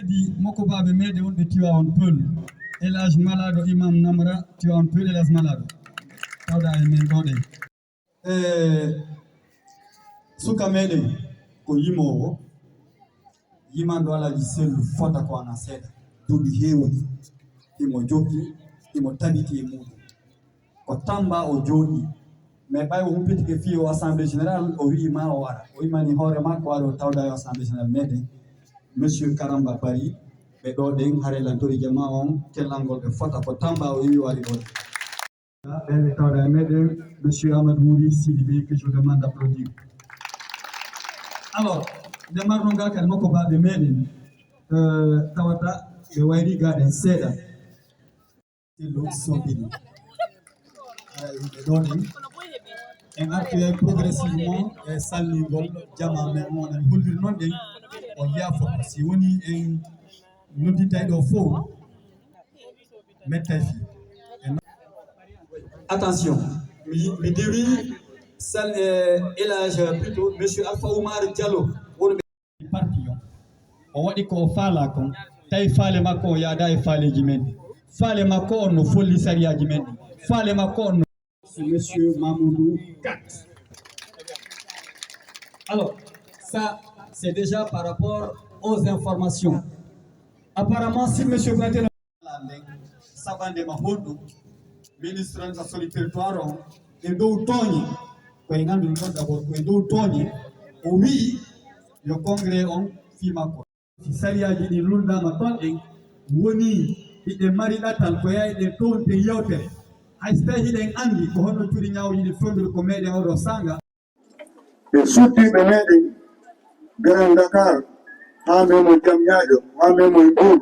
di moko babe mede wonɓe Tivaouane Peulh Elhadji Malado Imam Namra Tivaouane Peulh Elhadji Malado tawɗa e men ɗoɗen suka meɗen ko yimowo yimanɗo alaji sellu fota ko ana seeɗa duuɓi heewoni imo joggi imo tabiti e muɗum ko Tamba o jooɗi mais ɓay o humpitike fi o assemblée générale o wiima o wara o wimani hoore makko waɗa o tawda e assemblée générale meɗen monsieur Karamba Barry ɓe ɗo ɗen harelantori jama on kellangol ɓe fota ko Tamba o wi wari ɗo ɓe tawda e meɗen monsieur Amadou Wuri Sidibé que je vous demande d'applaudir. Alors nde marno ngal kadi makko baɓe meɗen tawata ɓe wayri gaɗen seeɗa sello soɓini ɓe ɗo ɗen en artu progressivement e salningol jama men onen hollir noon ɗen on yaafo si woni en nodditay ɗo fof mettay fi attention mi dewi sal Elhadji plutôt monsieur Alpha Oumar Diallo wonɓe parti o waɗi ko o faala kon tawi faale makko o yaada e faaleji men faale makko on no folli sariyaji men faale makko on monsieur Mamoudou Kat. Alors, ça, c'est déjà par rapport aux informations. Apparemment, si monsieur Blatel Sabande Mahoudou, ministre de la Solidarité territoire, et d'où Tony, quand il y a d'abord, et d'où Tony, oui, le congrès on fit ma quoi. Si sariyaji di lunda maton en woni ide mari datal ko yayde ton te yewtere hay so tawi hiɗen andi ko honno cuuɗi ñawjiɗi fewndiri ko meɗen oɗo sanga ɓe suddiɓe meɗen Grand Dakar ha memo jam ñaaƴo ha memo e ɓuur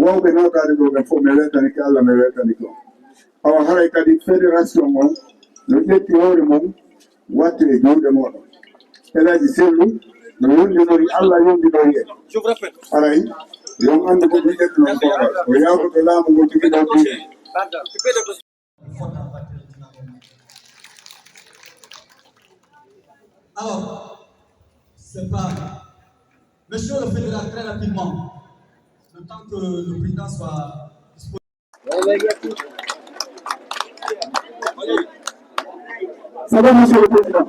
wowɓe notade ɗo ɓen fof mi weltanike Allah mi weltanike on awa haray kadi fédération on no ƴetti hoore mum watte e juuɗe moɗon Elhadji Sellu no yondinori Allah yondinori en aray yon andu ko ɗum ƴettunon fof o yawtoto laamu ngo jogiɗo ɗi Alors, c'est pas... Monsieur le fédéral, très rapidement, le temps que le président soit disponible. Ça va, monsieur le président.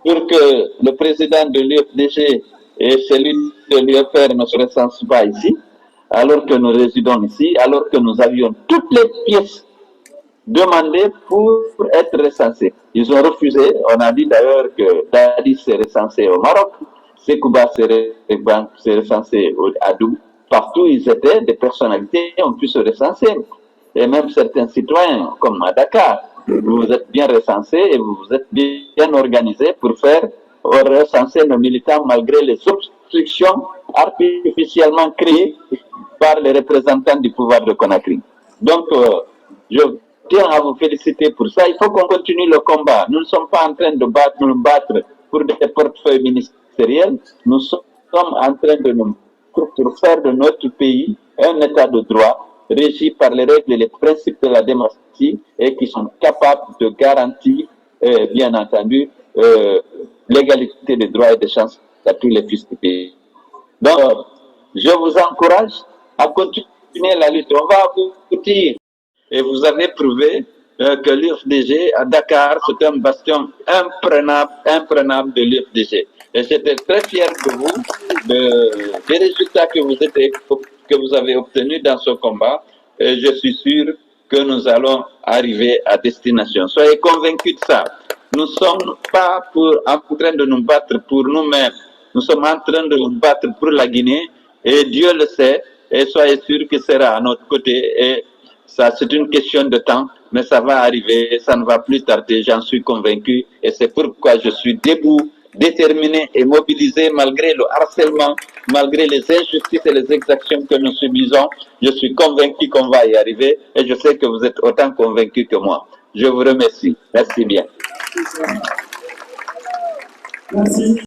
Pour que le président de l'UFDG et celui de l'UFR ne se ressentent pas ici, alors que nous résidons ici, alors que nous avions toutes les pièces demandées pour être recensées. Ils ont refusé. On a dit d'ailleurs que Dadi s'est recensé au Maroc, Sekouba s'est recensé à Doubs. Partout où ils étaient, des personnalités ont pu se recenser. Et même certains citoyens, comme à Dakar, vous êtes bien recensés et vous êtes bien organisés pour faire recenser nos militants malgré les obstructions artificiellement créé par les représentants du pouvoir de Conakry. Donc, je tiens à vous féliciter pour ça. Il faut qu'on continue le combat. Nous ne sommes pas en train de nous battre pour des portefeuilles ministériels. Nous sommes en train de nous pour faire de notre pays un état de droit régi par les règles et les principes de la démocratie et qui sont capables de garantir, bien entendu, l'égalité des droits et des chances à tous les fils du pays. Donc, je vous encourage à continuer la lutte. On va vous dire, et vous avez prouvé que l'UFDG à Dakar, c'est un bastion imprenable de l'UFDG. Et j'étais très fier de vous, des résultats que vous avez obtenus dans ce combat. Et je suis sûr que nous allons arriver à destination. Soyez convaincus de ça. Nous ne sommes pas en train de nous battre pour nous-mêmes. Nous sommes en train de nous battre pour la Guinée. Et Dieu le sait. Et soyez sûrs qu'il sera à notre côté. Et ça, c'est une question de temps. Mais ça va arriver. Ça ne va plus tarder. J'en suis convaincu. Et c'est pourquoi je suis debout, déterminé et mobilisé malgré le harcèlement, malgré les injustices et les exactions que nous subissons. Je suis convaincu qu'on va y arriver et je sais que vous êtes autant convaincus que moi. Je vous remercie. Merci bien. Merci.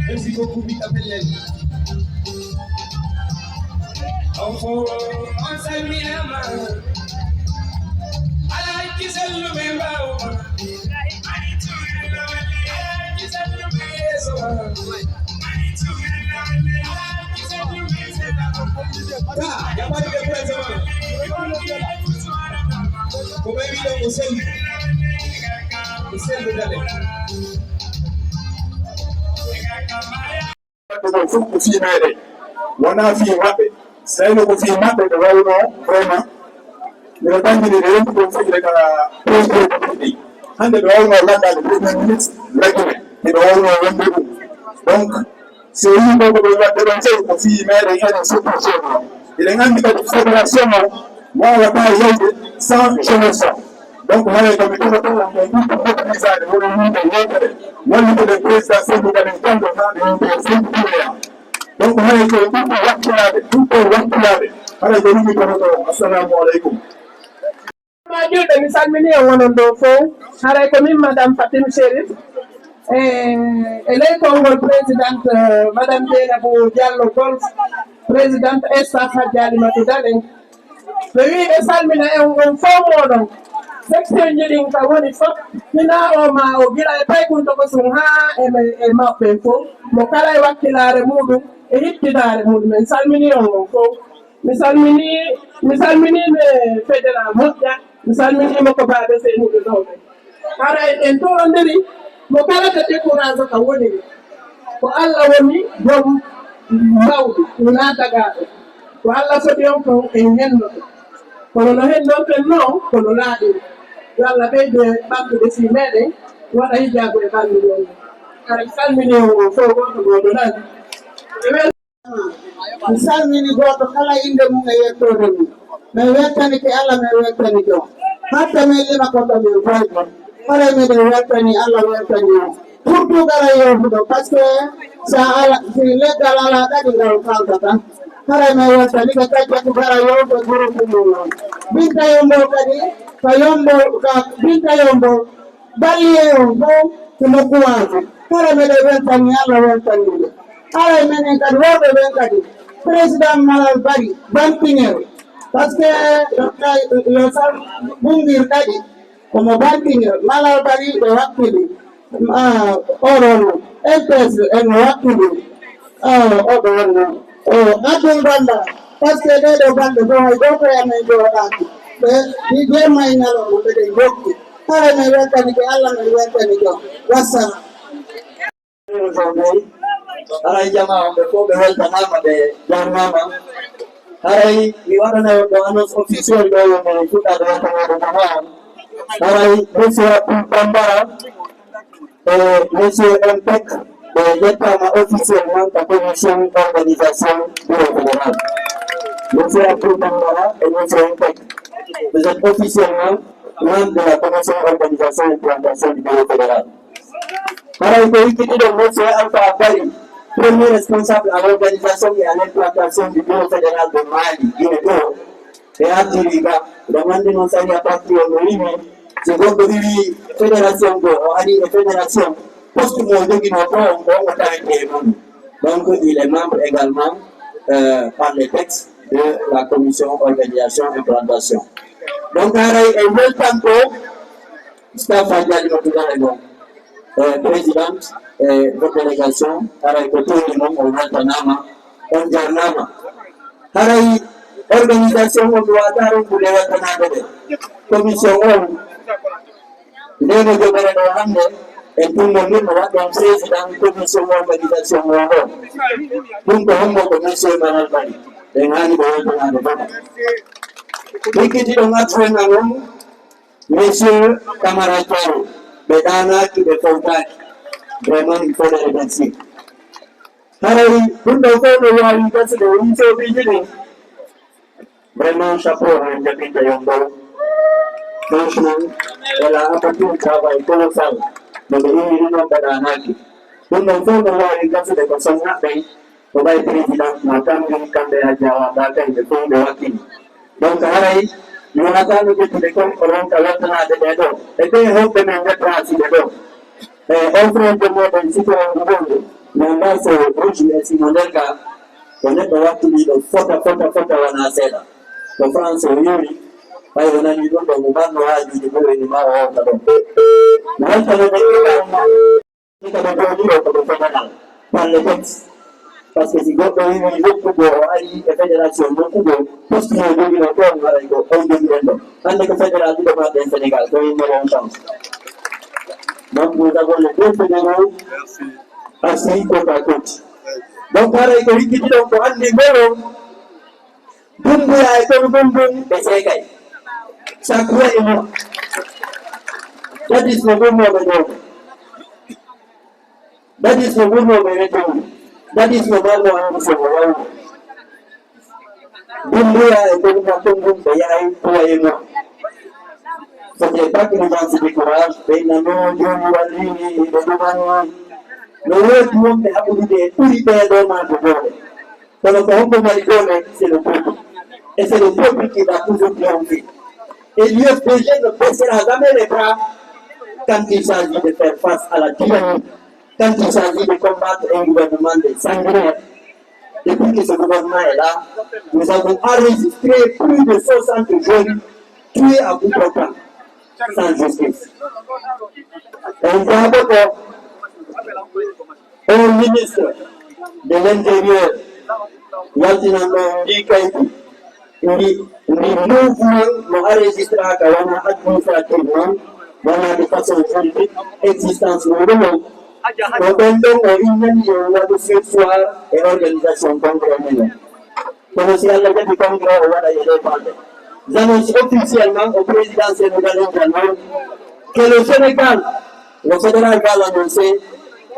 Merci beaucoup, Vita Pellel. Wana fi maɓɓe sai no ko fi maɓɓe ɓe wawno vraiment miɗo ɗangini ɓe yonti ɗon fiji daga président ɗi hande ɓe wawno landade premier ministre régime miɗo wawno wonde ɗum donc so yimɓe ko ɓe waɗde ɗon tawi ko fi meɗen enen sous-préfet o eɗen andi kadi fédération o wawata yeyde sans jeunesse donc haye komi jogoto on ɗum organisade woɗo yimɓe yewtere wallitude président sendu kadi kamɗo nande yimɓe sendu ɗumeya donc haye koye ɗumɗo wakkilade ɗumɗo wakkilade haɗa ko yimɓe jogoto assalamu aleykum julɓe mi salmini on wonon ɗo fof haray ko min madame Fatim Chérif e ley konngol présidente madame Dieynabou Diallo Golf présidente staff Hadji Alimatou Daɗen ɓe wi ɓe salmina on fof moɗon section jiɗin ka woni fof hina o ma o gila e paykuntogo sum ha e maɓɓe fof mo kala e wakkilare muɗum e hittidare muɗum en salmini on fof mi salminiɓe fédéral moƴƴa mi salminima ko baɓe seynuɓe ɗoɓe hara en torondiri mo kala to décourage ka woni ko Allah woni joom mbawdi wona tagaɗo ko Allah foti on ko en hennoto kono no hennoten noon kono laaɗiri yo Allah ɓeyde ɓamtude si meɗen waɗa hijago e ɓalli ɗon salmini fo goto goto ɗan mi salmini goto kala inde mum e yettode mum mi wettani ke Allah mi wettani ɗo hatta min lima koto min fayde hare miɗen wettani Allah wettani o surtout gara yewtuɗo par ce que sa ala si leggal ala ɗaɗi ngal faltata hare mi wettani ɓe kaccati gara yewto groupe mum noon Binta Yombo kadi ko Yombo ka Binta Yombo balliye o fof ko nokku wato hare miɗen wettani Allah wettani ɓe hare menen kadi worɓe ɓen kadi président Malal Bari Bampinel par ce que yo sal ɓumbir ɗaɗi komo Bampinel Malal Bari ɓe wakkili oɗon MPS eno wakkili oɗon Abdul Banda par ce que ɗeɗo balɗe fo hay goto e amen joɗaki ɓe jemay ñalowma ɓeɗen jokki hare min wettani ke Allah min wettani ɗo wassalam haray jama on ɓe fof ɓe weltanama ɓe jarnama haray mi waɗana ɗo annonce officiel ɗo mi fuɗɗade weltanade jama on haray monsieur Bambara e monsieur Mpek ɓe yettama officiellement ka commission organisation bureau fédéral monsieur Abdou Bambara et monsieur Mpek vous êtes officiellement membre de la commission organisation et implantation du bureau fédéral haray ko wikkitiɗo monsieur Alpha Bari premier responsable à l'organisation et à l'implantation du bureau fédéral de Mali, Guinée-Bissau, et à Diriga, demande non sani à partir de l'Union, secondo lui, fédération de Oli et fédération, poste monde qui n'a pas encore été donc il est membre également par les textes de la commission organisation et implantation. Donc, il veut tantôt, staff à Diallo, présidente, votre délégation, haray ko toni moom o weltanama on jarnama haray organisation o mi wata ronkude weltanade ɓe commission on ndeno jogere ɗo hande en tummonirno waɗɗon président commission organisation o o ɗum ko hommo ko monsieur Manal Bari ɓen hani ɓe weltanade fof wikkitiɗo adjoint on monsieur Camara Diaro ɓe ɗanaki ɓe fawtaki vraiment il faut les remercier haray ɗum ɗo fof no wawi gasde wisoɓiji ɗin vraiment chapeau en Binta Yombo franchement elle a apporté un travail colossal no ɓe iwiri ɗon ɓe ɗanaki ɗum ɗon fof no wawi gasde ko sonnaɓɓe ko ɓay président ma kamɓe a jawaɗa kayɓe fof ɓe wakkili donc haray mi wonatano ƴettude comme ko ronka weltanade ɓe ɗo e ɓe hoɓɓe men déplacide ɗo offre de moɗen citoyen gonɗo mi anda so roji e simonerga ko neɗɗo wattiliɗo fota wona seeɗa ko france o yori ɓay o nani ɗum ɗo mo marno haajuji bo eni ma o wonta ɗon mi weltanoɓe ikaɓe jooɗiro koɓe fédéral par le texte par ce que si goɗɗo wiwi hokkugo o ari e fédération hokkugo poste mo jogino ɗon waray ko on jogiɗen ɗo hande ko fédéral ɗiɗo marɗen sénégal to yimɓe on chance. Donc nous avons les deux fédéraux assis côte à côte. Donc pareil que wikkiti ɗon ko andi goro dumbuya e kono bumbum ɓe seegay chaque fois et mois that is no gurnoɓe ɗo that is no gurnoɓe retour that is no marno ansomo wawu dumbuya e kono bumbum ɓe yahay toi et moi. C'était pas que les gens se découragent, mais non, Dieu nous a dit, le word du monde est abouti, tout l'hyper d'homme de bord. Donc, on peut marigoler, c'est le peuple. Et c'est le peuple qui va toujours triompher. Et Dieu ne baissera jamais les bras quand il s'agit de faire face à la tyrannie, quand il s'agit de combattre un gouvernement de sanguinaire. Depuis que ce gouvernement est là, nous avons enregistré plus de 60 jeunes tués à bout portant. Sans justice. On voit d'abord un ministre de l'Intérieur, Yaltinando Ndikaïti, qui mouvement enregistré administrativement, de façon juridique, existence de l'homme. Donc, ce soir et organisation congrès. Comme si elle avait du congrès, on va y aller. J'annonce officiellement au président sénégalais que le Sénégal, le fédéral va l'annoncer,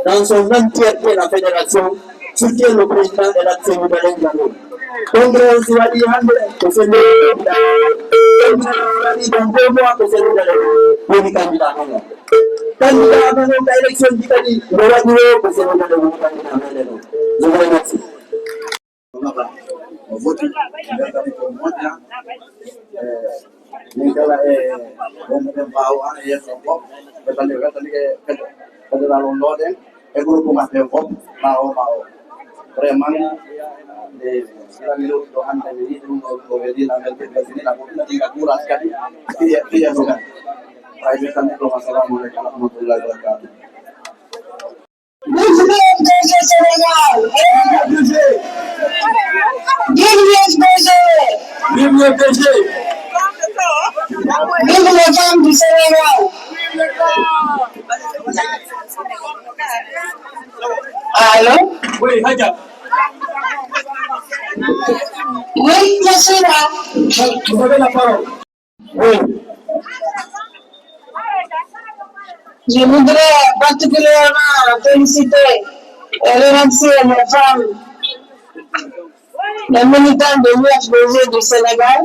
dans son entièreté, la fédération soutient le président de la Sénégalais Galo. Donc, on va dire que c'est le dans 2 mois que c'est le candidat. Candidat à l'élection d'Italie, on va dire que c'est le candidat. Je vous remercie. Vraiment, Vive les femmes du Sénégal. Allô? Oui, Hadja. Oui, je suis là. Vous avez la parole. oui. Je voudrais particulièrement féliciter et remercier les femmes, les militants de l'UFDG du Sénégal.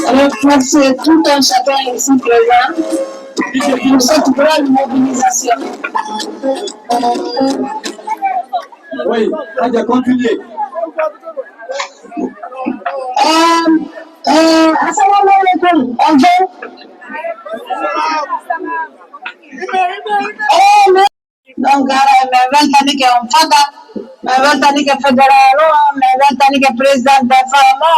Remercier tout un chacun ici présent pour cette grande mobilisation. Oui, Hadja, continuez. Assalamu alaikum. Donc, me weltani ke on fata, me weltani ke federalo, me weltani ke president de fama,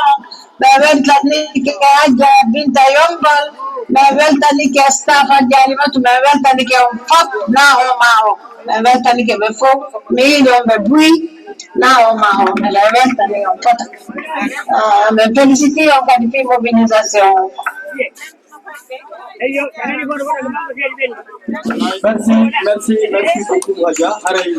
me weltani ke Hadja Binta Yombal, me weltani ke staff Hadja Alimatu, me weltani ke on fat na o mao, me weltani ke befo, me on me bui na o mao, me weltani on fata. Me féliciter en cas de mobilisation. Merci beaucoup, Hadja. Allez.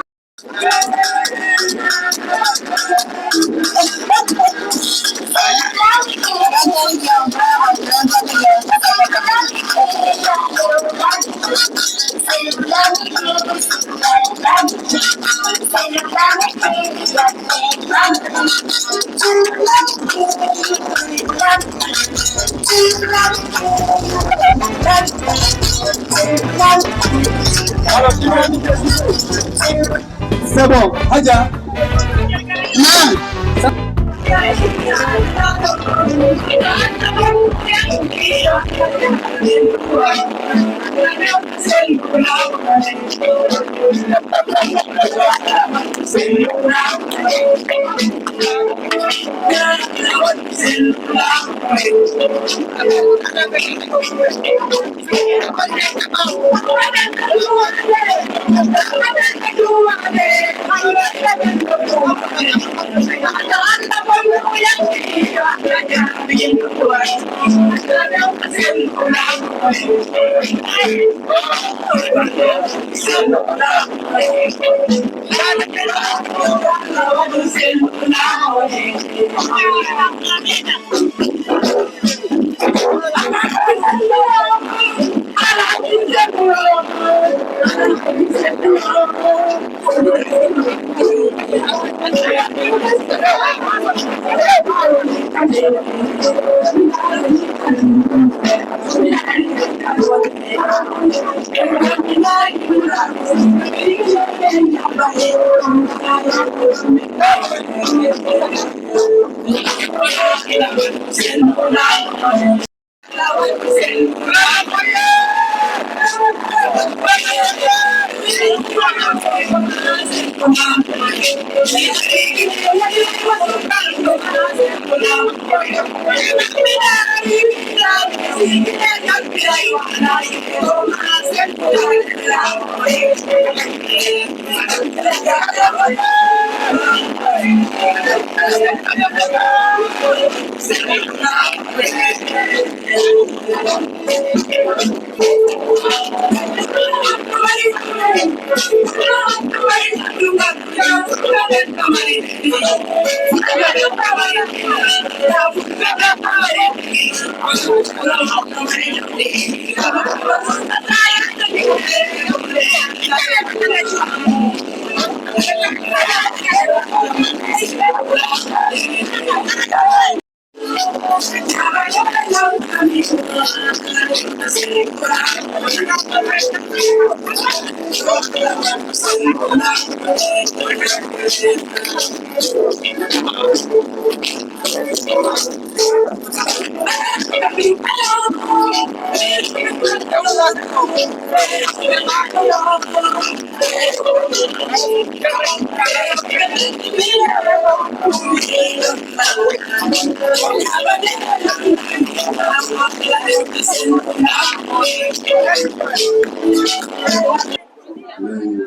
C'est bon, Hadja.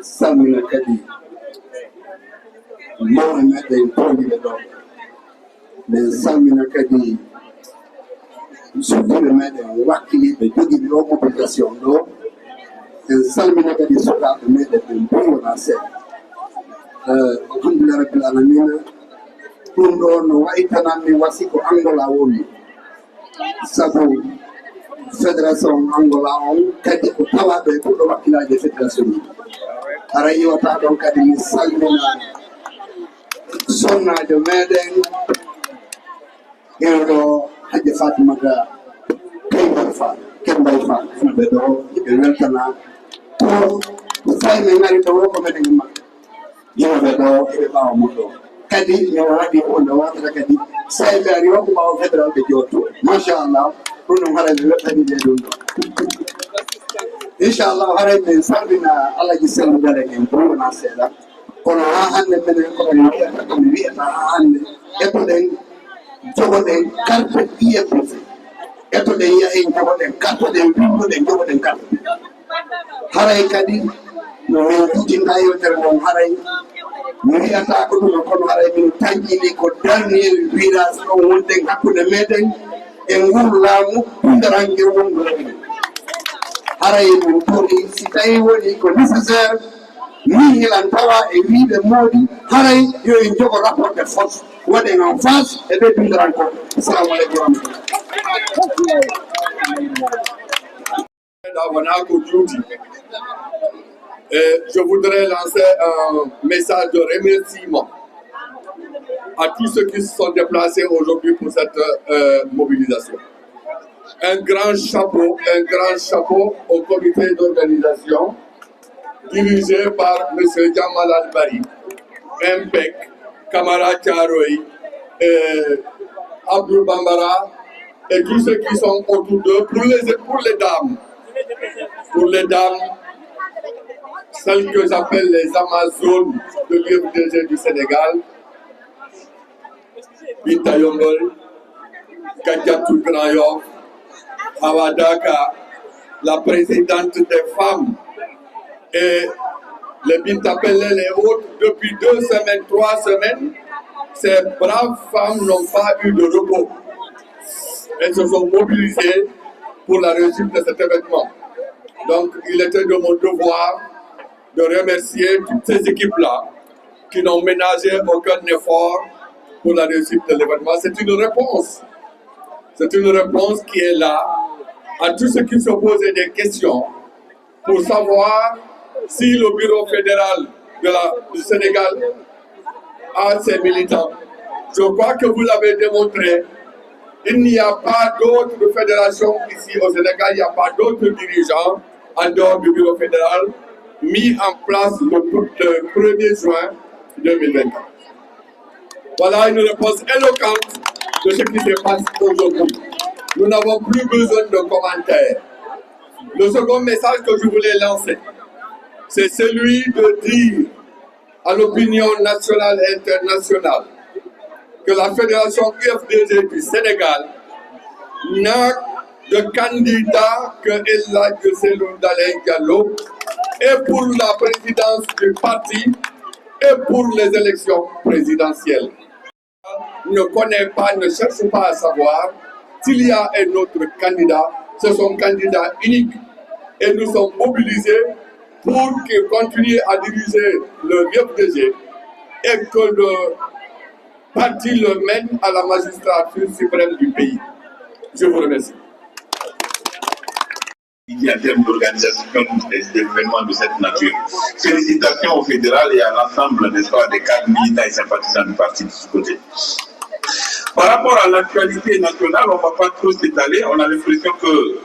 Salmina kadi mawɓe meɗen towɓe ɗo ɓe salmina kadi sukkuɓe meɗen wakkiliɓe jogiɓe o mobilisation ɗo en salmina kadi sukaɓe meɗen ɓe mbowona seeɗa alhamdulillah rabbil alamina ɗum ɗo no wayi tananmi wasi ko Angola woni sabu fédération Angola on kadi ko tawaɓe ɓurɗo wakkilaji fédération ji ara yiwata ɗon kadi mi salmina sonnajo meɗen ɓeɗo haji Fatimata Kembay Fall fulɓe ɗo ɓe weltana ko fayi min ngari ɗo ko meɗen makka yimɓe ɗo eɓe ɓawa mum ɗo kadi mi waɗi onde watata kadi sayi ɓe ari wakko ɓawa fédéral ɓe jotto machallah ɗum ɗum haray ɓe wettani ɓe ɗum ɗo inchallah haray min salmina alaji sellu gare en ɓurna seeɗa kono ha hande minen komi wiyata ha hande etoɗen jogoɗen carte IEPC etoɗen yahi jogoɗen carte ɗen windoɗen jogoɗen carte haray kadi no min jutinta yewtere mon haray mi wiyata ko ɗum kono haray min taƴƴini ko dernier virage ɗon wonɗen hakkude meɗen e nguru laamu pundarangel wonɗo haray min toni si tawi woni ko nécessaire min hilan tawa e wiiɓe moodi haray yo en jogo rapport de force waɗen en face e ɓe pindaranko. Assalamu aleykum. Je voudrais lancer un message de remerciement à tous ceux qui se sont déplacés aujourd'hui pour cette mobilisation. Un grand chapeau au comité d'organisation dirigé par M. Jamal Al-Bari, MPEC, Kamara Tiaroy, Abdul Bambara et tous ceux qui sont autour d'eux. Pour les dames, celles que j'appelle les Amazones de l'IFDG du Sénégal, Binta Yombol, Kadiatou Grand Yoff, Hawa Daka, la présidente des femmes, et les Binta Pellel et autres, depuis 2 semaines, 3 semaines, ces braves femmes n'ont pas eu de repos. Elles se sont mobilisées pour la réussite de cet événement. Donc, il était de mon devoir de remercier toutes ces équipes-là qui n'ont ménagé aucun effort pour la réussite de l'événement. C'est une réponse. C'est une réponse qui est là à tous ceux qui se posaient des questions pour savoir si le bureau fédéral du Sénégal a ses militants. Je crois que vous l'avez démontré. Il n'y a pas d'autre fédération ici au Sénégal, il n'y a pas d'autres dirigeants en dehors du bureau fédéral mis en place le 1er juin 2024. Voilà une réponse éloquente de ce qui se passe aujourd'hui. Nous n'avons plus besoin de commentaires. Le second message que je voulais lancer, c'est celui de dire à l'opinion nationale et internationale que la Fédération UFDG du Sénégal n'a de candidat que El Hadji Cellou Dalein Diallo et pour la présidence du parti et pour les élections présidentielles. Ne connaît pas, ne cherche pas à savoir s'il y a un autre candidat. C'est son candidat unique et nous sommes mobilisés pour qu'il continue à diriger le UFDG et que le parti le mène à la magistrature suprême du pays. Je vous remercie. Il y a un terme d'organisation des événements de cette nature. Félicitations au fédéral et à l'ensemble des cadres militants et sympathisants du parti de ce côté. Par rapport à l'actualité nationale, on ne va pas trop s'étaler. On a l'impression que,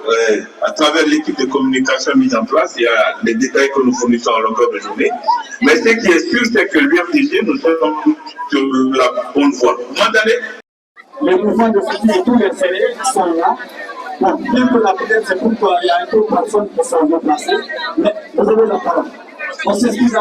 à travers l'équipe de communication mise en place, il y a des détails que nous fournissons à longueur de journée. Mais ce qui est sûr, c'est que l'UFDG, nous sommes sur la bonne voie. Vous m'entendez? Les mouvements de soutien et tous les serrés sont là. Bon, bien que la peut-être c'est pourquoi il y a un peu de personnes qui sont déplacées, mais vous avez la parole. On s'excuse.